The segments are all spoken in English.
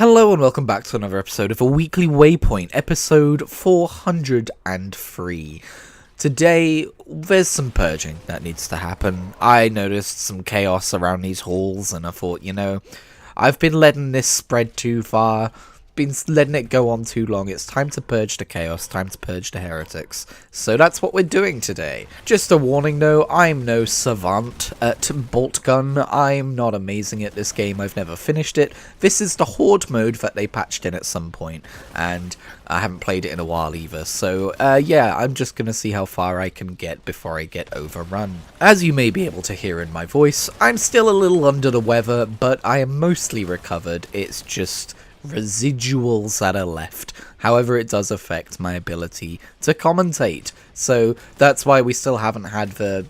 Hello and welcome back to another episode of A Weekly Waypoint, episode 403. Today, there's some purging that needs to happen. I noticed some chaos around these halls and I thought, I've been letting this spread too far, been letting it go on too long. It's time to purge the chaos, time to purge the heretics. So that's what we're doing today. Just a warning though, I'm no savant at bolt gun. I'm not amazing at this game. I've never finished it. This is the horde mode that they patched in at some point, and I haven't played it in a while either. So yeah, I'm just gonna see how far I can get before I get overrun. As you may be able to hear in my voice, I'm still a little under the weather, but I am mostly recovered. It's just residuals that are left. However, it does affect my ability to commentate. So that's why we still haven't had the,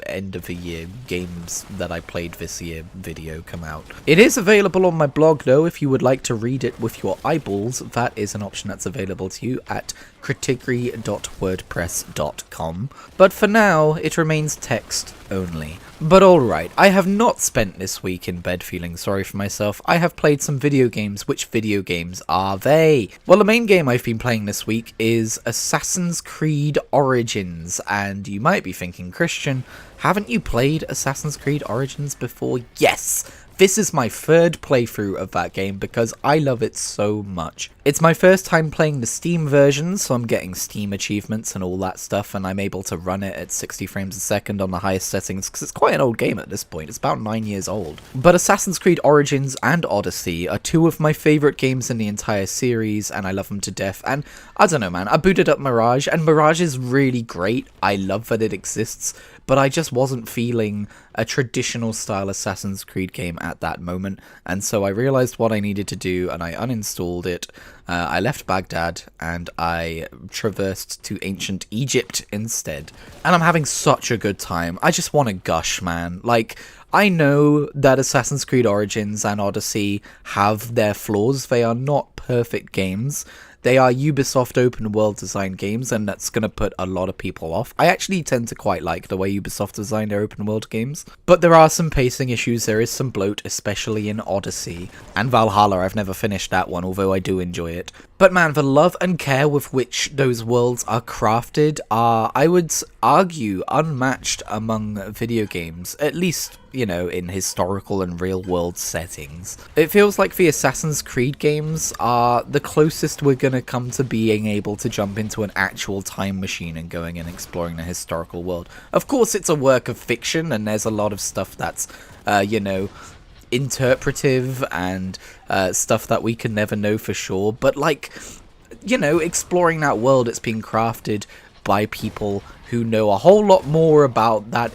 end of the year games that I played this year video come out. It is available on my blog though, if you would like to read it with your eyeballs. That is an option that's available to you at kritigri.wordpress.com. But for now, it remains text only. But alright, I have not spent this week in bed feeling sorry for myself. I have played some video games. Which video games are they? Well, the main game I've been playing this week is Assassin's Creed Origins, and you might be thinking, Christian, haven't you played Assassin's Creed Origins before? Yes! This is my third playthrough of that game because I love it so much. It's my first time playing the Steam version, so I'm getting Steam achievements and all that stuff, and I'm able to run it at 60 frames a second on the highest settings, because it's quite an old game at this point. It's about 9 years old. But Assassin's Creed Origins and Odyssey are two of my favourite games in the entire series, and I love them to death. And I don't know, man, I booted up Mirage, and Mirage is really great. I love that it exists, but I just wasn't feeling a traditional style Assassin's Creed game at that moment, and so I realised what I needed to do, and I uninstalled it. I left Baghdad, and I traversed to ancient Egypt instead. And I'm having such a good time. I just want to gush, man. Like, I know that Assassin's Creed Origins and Odyssey have their flaws. They are not perfect games. They are Ubisoft open world design games, and that's going to put a lot of people off. I actually tend to quite like the way Ubisoft design their open world games. But there are some pacing issues, there is some bloat, especially in Odyssey. And Valhalla, I've never finished that one, although I do enjoy it. But man, the love and care with which those worlds are crafted are, I would argue, unmatched among video games. At least, in historical and real-world settings. It feels like the Assassin's Creed games are the closest we're gonna come to being able to jump into an actual time machine and going and exploring the historical world. Of course, it's a work of fiction, and there's a lot of stuff that's, interpretive and stuff that we can never know for sure, but exploring that world, it's being crafted by people who know a whole lot more about that,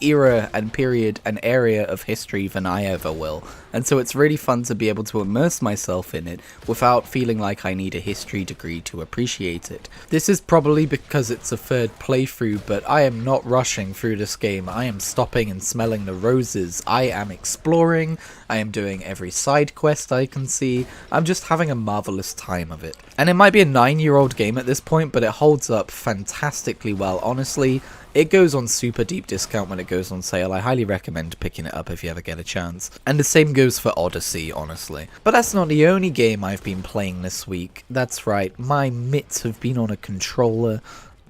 era and period and area of history than I ever will. And so it's really fun to be able to immerse myself in it without feeling like I need a history degree to appreciate it. This is probably because it's a third playthrough, but I am not rushing through this game. I am stopping and smelling the roses. I am exploring. I am doing every side quest I can see. I'm just having a marvelous time of it. And it might be a 9-year-old game at this point, but it holds up fantastically well, honestly. It goes on super deep discount when it goes on sale. I highly recommend picking it up if you ever get a chance. And the same goes for Odyssey, honestly. But that's not the only game I've been playing this week. That's right, my mitts have been on a controller,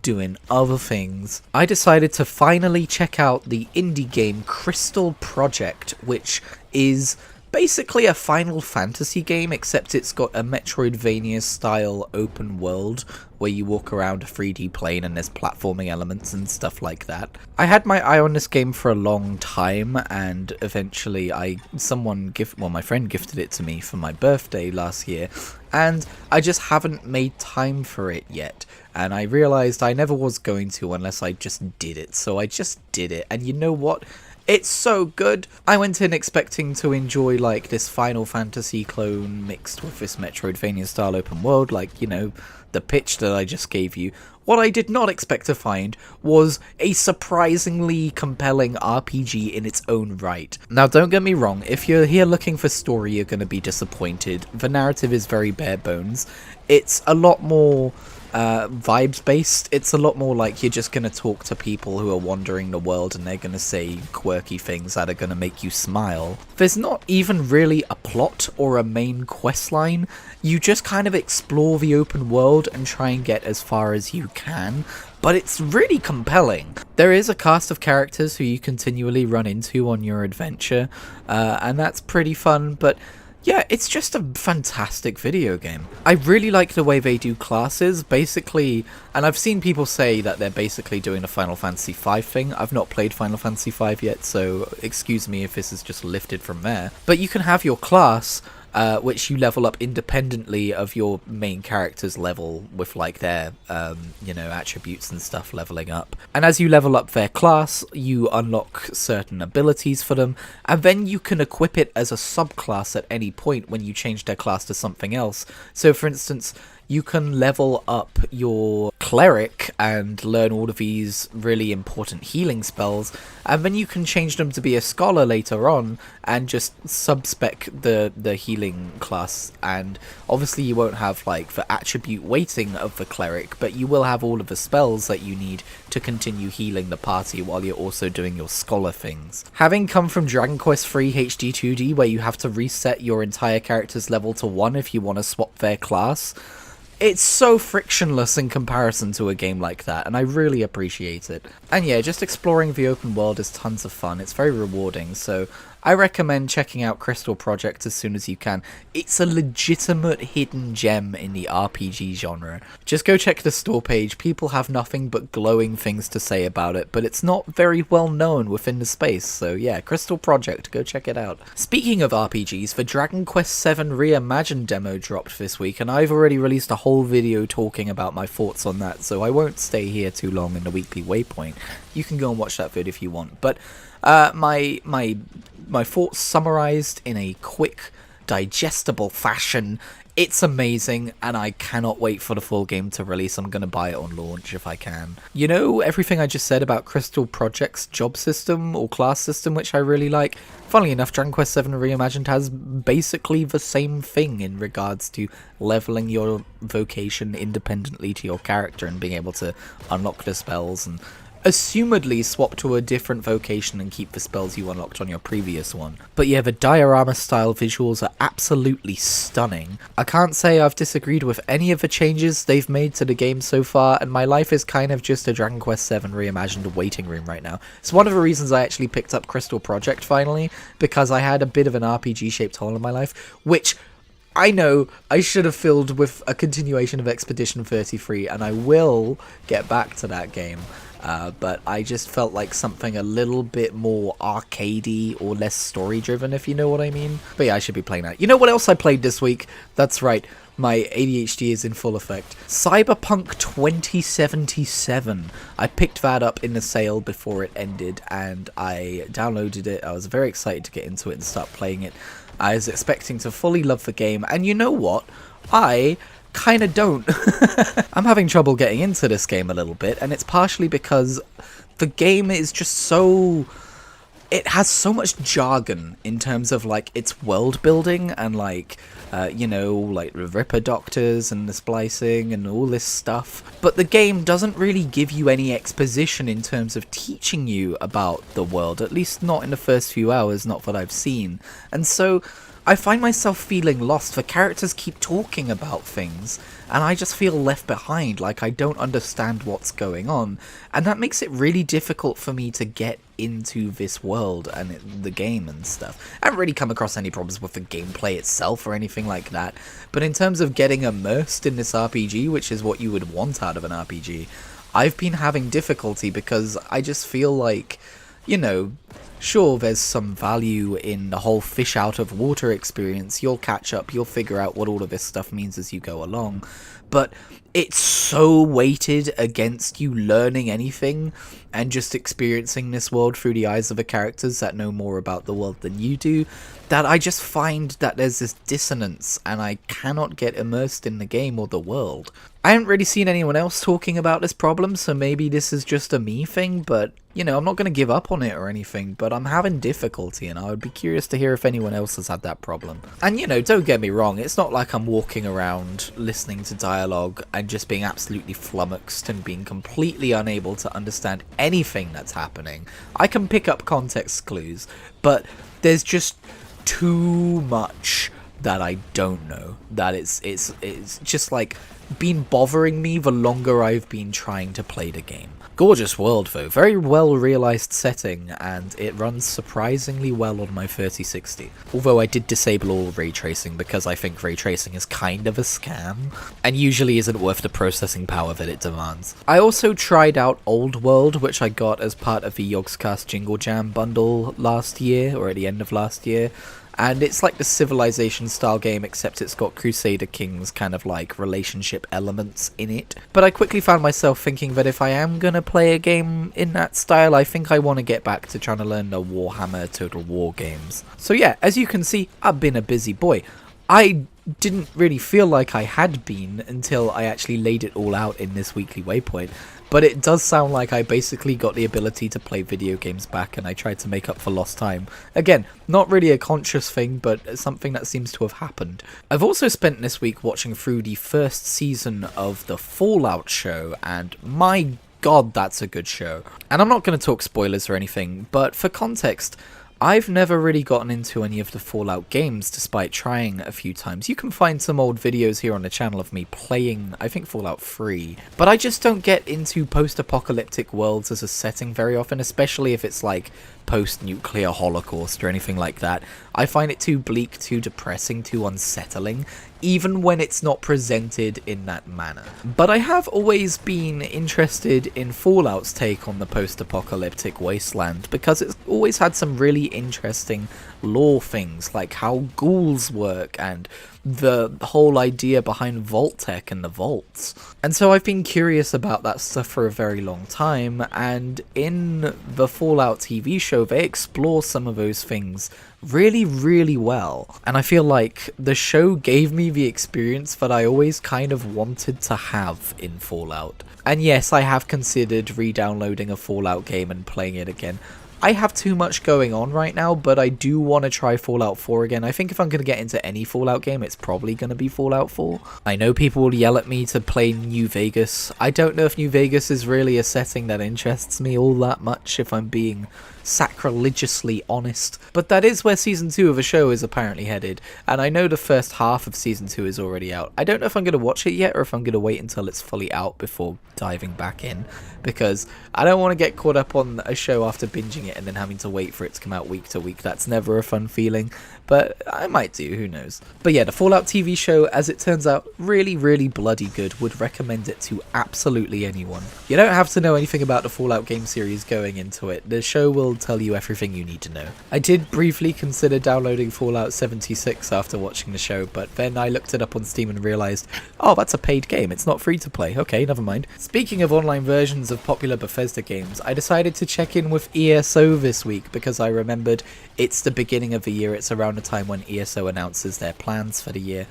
doing other things. I decided to finally check out the indie game Crystal Project, which is basically a Final Fantasy game, except it's got a Metroidvania style open world where you walk around a 3D plane and there's platforming elements and stuff like that. I had my eye on this game for a long time, and eventually my friend gifted it to me for my birthday last year, and I just haven't made time for it yet. And I realized I never was going to unless I just did it, so I just did it, and you know what? It's so good. I went in expecting to enjoy this Final Fantasy clone mixed with this Metroidvania style open world, the pitch that I just gave you. What I did not expect to find was a surprisingly compelling RPG in its own right. Now, don't get me wrong, if you're here looking for story, you're going to be disappointed. The narrative is very bare bones. It's a lot more vibes based. It's a lot more like you're just going to talk to people who are wandering the world and they're going to say quirky things that are going to make you smile. There's not even really a plot or a main quest line. You just kind of explore the open world and try and get as far as you can, but it's really compelling. There is a cast of characters who you continually run into on your adventure, and that's pretty fun, but yeah, it's just a fantastic video game. I really like the way they do classes, basically, and I've seen people say that they're basically doing a Final Fantasy V thing. I've not played Final Fantasy V yet, so excuse me if this is just lifted from there. But you can have your class, which you level up independently of your main character's level with like their, attributes and stuff leveling up. And as you level up their class, you unlock certain abilities for them, and then you can equip it as a subclass at any point when you change their class to something else. So for instance, you can level up your cleric and learn all of these really important healing spells, and then you can change them to be a scholar later on and just sub-spec the healing class. And obviously you won't have like the attribute weighting of the cleric, but you will have all of the spells that you need to continue healing the party while you're also doing your scholar things. Having come from Dragon Quest III HD 2D, where you have to reset your entire character's level to 1 if you want to swap their class, it's so frictionless in comparison to a game like that, and I really appreciate it. And yeah, just exploring the open world is tons of fun. It's very rewarding, so I recommend checking out Crystal Project as soon as you can. It's a legitimate hidden gem in the RPG genre. Just go check the store page. People have nothing but glowing things to say about it, but it's not very well known within the space, so yeah, Crystal Project, go check it out. Speaking of RPGs, the Dragon Quest VII Reimagined demo dropped this week, and I've already released a whole video talking about my thoughts on that, so I won't stay here too long in the weekly waypoint. You can go and watch that video if you want, but my thoughts summarized in a quick, digestible fashion. It's amazing, and I cannot wait for the full game to release. I'm going to buy it on launch if I can. You know, everything I just said about Crystal Project's job system or class system, which I really like, funnily enough, Dragon Quest VII Reimagined has basically the same thing in regards to leveling your vocation independently to your character and being able to unlock the spells and assumedly swap to a different vocation and keep the spells you unlocked on your previous one. But yeah, the diorama style visuals are absolutely stunning. I can't say I've disagreed with any of the changes they've made to the game so far, and my life is kind of just a Dragon Quest VII Reimagined waiting room right now. It's one of the reasons I actually picked up Crystal Project finally, because I had a bit of an RPG-shaped hole in my life, which I know I should have filled with a continuation of Expedition 33, and I will get back to that game. But I just felt like something a little bit more arcadey or less story-driven, if you know what I mean. But yeah, I should be playing that. You know what else I played this week? That's right, my ADHD is in full effect. Cyberpunk 2077. I picked that up in the sale before it ended, and I downloaded it. I was very excited to get into it and start playing it. I was expecting to fully love the game, and you know what? I kind of don't. I'm having trouble getting into this game a little bit, and it's partially because the game is just so... It has so much jargon in terms of, like, its world building and, like, like the Ripper Doctors and the splicing and all this stuff. But the game doesn't really give you any exposition in terms of teaching you about the world, at least not in the first few hours, not that I've seen. And so I find myself feeling lost. The characters keep talking about things, and I just feel left behind, like I don't understand what's going on. And that makes it really difficult for me to get into this world and the game and stuff. I haven't really come across any problems with the gameplay itself or anything like that, but in terms of getting immersed in this RPG, which is what you would want out of an RPG, I've been having difficulty because I just feel like, you know, sure, there's some value in the whole fish out of water experience. You'll catch up, you'll figure out what all of this stuff means as you go along, but it's so weighted against you learning anything and just experiencing this world through the eyes of the characters that know more about the world than you do, that I just find that there's this dissonance and I cannot get immersed in the game or the world. I haven't really seen anyone else talking about this problem, so maybe this is just a me thing, but, you know, I'm not going to give up on it or anything, but I'm having difficulty, and I would be curious to hear if anyone else has had that problem. And, you know, don't get me wrong, it's not like I'm walking around listening to dialogue and just being absolutely flummoxed and being completely unable to understand anything that's happening. I can pick up context clues, but there's just too much that I don't know, that it's just like been bothering me the longer I've been trying to play the game. Gorgeous world though, very well realised setting, and it runs surprisingly well on my 3060. Although I did disable all ray tracing because I think ray tracing is kind of a scam, and usually isn't worth the processing power that it demands. I also tried out Old World, which I got as part of the Yogscast Jingle Jam bundle last year, or at the end of last year. And it's like the Civilization style game, except it's got Crusader Kings kind of like relationship elements in it. But I quickly found myself thinking that if I am gonna play a game in that style, I think I want to get back to trying to learn the Warhammer Total War games. So yeah, as you can see, I've been a busy boy. I didn't really feel like I had been until I actually laid it all out in this weekly waypoint. But it does sound like I basically got the ability to play video games back, and I tried to make up for lost time. Again, not really a conscious thing, but something that seems to have happened. I've also spent this week watching through the first season of the Fallout show, and my god, that's a good show. And I'm not going to talk spoilers or anything, but for context, I've never really gotten into any of the Fallout games despite trying a few times. You can find some old videos here on the channel of me playing, I think, Fallout 3. But I just don't get into post-apocalyptic worlds as a setting very often, especially if it's like post-nuclear holocaust or anything like that. I find it too bleak, too depressing, too unsettling, even when it's not presented in that manner. But I have always been interested in Fallout's take on the post-apocalyptic wasteland, because it's always had some really interesting lore things, like how ghouls work and the whole idea behind Vault-Tec and the vaults. And so I've been curious about that stuff for a very long time, and in the Fallout TV show they explore some of those things really well. And I feel like the show gave me the experience that I always kind of wanted to have in Fallout. And yes, I have considered re-downloading a Fallout game and playing it again. I have too much going on right now, but I do want to try Fallout 4 again. I think if I'm going to get into any Fallout game, it's probably going to be Fallout 4. I know people will yell at me to play New Vegas. I don't know if New Vegas is really a setting that interests me all that much, if I'm being sacrilegiously honest. But that is where Season 2 of the show is apparently headed, and I know the first half of Season 2 is already out. I don't know if I'm going to watch it yet, or if I'm going to wait until it's fully out before diving back in, because I don't want to get caught up on a show after binging it and then having to wait for it to come out week to week. That's never a fun feeling, but I might do, who knows. But yeah, the Fallout TV show, as it turns out, really bloody good. Would recommend it to absolutely anyone. You don't have to know anything about the Fallout game series going into it. The show will tell you everything you need to know. I did briefly consider downloading Fallout 76 after watching the show, but then I looked it up on Steam and realised, oh, that's a paid game, it's not free to play. Okay, never mind. Speaking of online versions of popular Bethesda games, I decided to check in with ESO this week because I remembered it's the beginning of the year, it's around the time when ESO announces their plans for the year.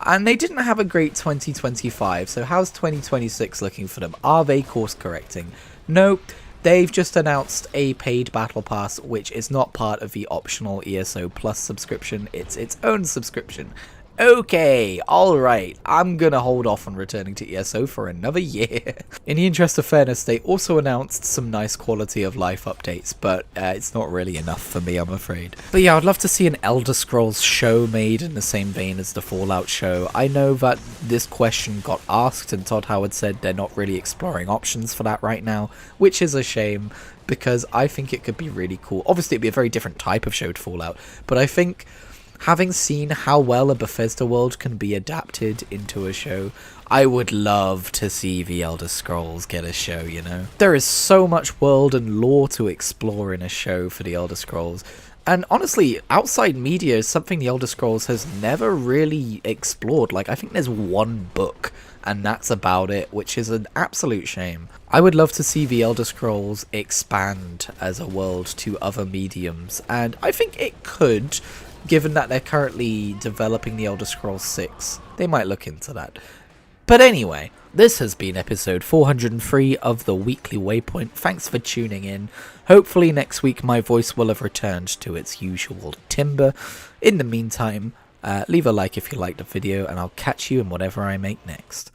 And they didn't have a great 2025, so how's 2026 looking for them? Are they course correcting? No. They've just announced a paid battle pass, which is not part of the optional ESO Plus subscription, it's its own subscription. Okay, alright, I'm gonna hold off on returning to ESO for another year. In the interest of fairness, they also announced some nice quality of life updates, but it's not really enough for me, I'm afraid. But yeah, I'd love to see an Elder Scrolls show made in the same vein as the Fallout show. I know that this question got asked, and Todd Howard said they're not really exploring options for that right now, which is a shame, because I think it could be really cool. Obviously, it'd be a very different type of show to Fallout, but I think having seen how well a Bethesda world can be adapted into a show, I would love to see the Elder Scrolls get a show, you know? There is so much world and lore to explore in a show for the Elder Scrolls. And honestly, outside media is something the Elder Scrolls has never really explored. Like, I think there's one book, and that's about it, which is an absolute shame. I would love to see the Elder Scrolls expand as a world to other mediums, and I think it could. given that they're currently developing the Elder Scrolls 6. They might look into that. But anyway, this has been episode 403 of the Weekly Waypoint. Thanks for tuning in. Hopefully next week my voice will have returned to its usual timbre. In the meantime, leave a like if you liked the video, and I'll catch you in whatever I make next.